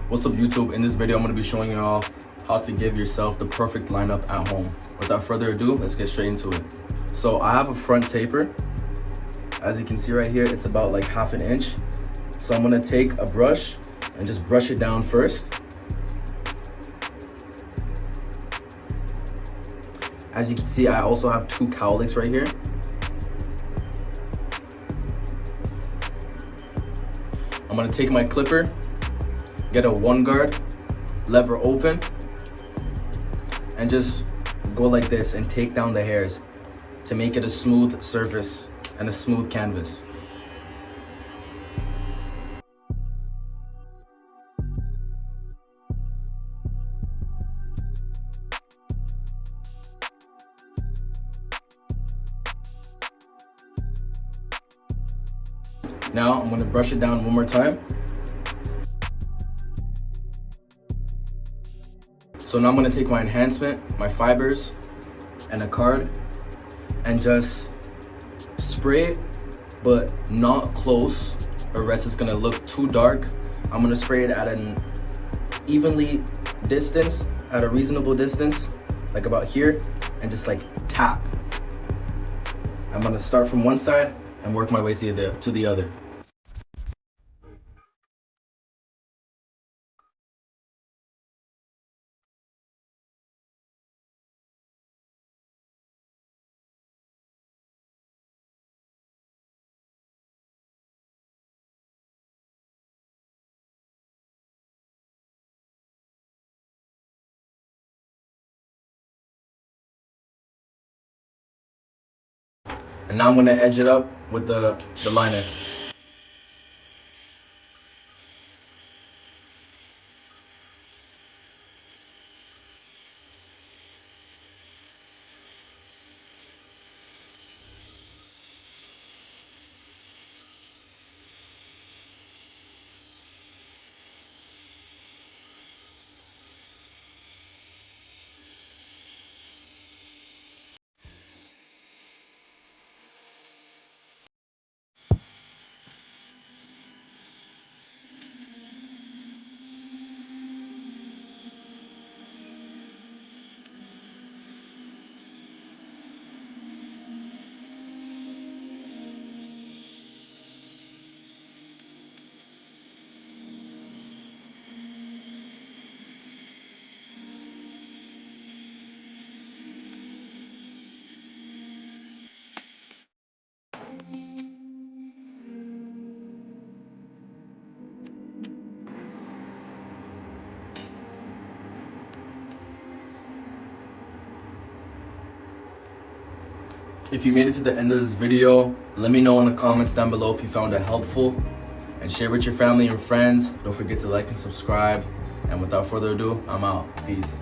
What's up YouTube? In this video I'm going to be showing you all how to give yourself the perfect lineup at home. Without further ado, let's get straight into it. So I have a front taper. As you can see right here, it's about like 1/2 inch. So I'm going to take a brush and just brush it down first. As you can see, I also have 2 cowlicks right here. I'm gonna take my clipper, get a 1 guard, lever open, and just go like this and take down the hairs to make it a smooth surface and a smooth canvas. Now I'm going to brush it down one more time. So now I'm going to take my enhancement, my fibers, and a card, and just spray it, but not close, or else it's going to look too dark. I'm going to spray it at an evenly distance, at a reasonable distance, like about here, and just like tap. I'm going to start from one side and work my way to the other. And now I'm going to edge it up with the liner. If you made it to the end of this video, let me know in the comments down below if you found it helpful, and share with your family and friends. Don't forget to like and subscribe. And without further ado, I'm out. Peace.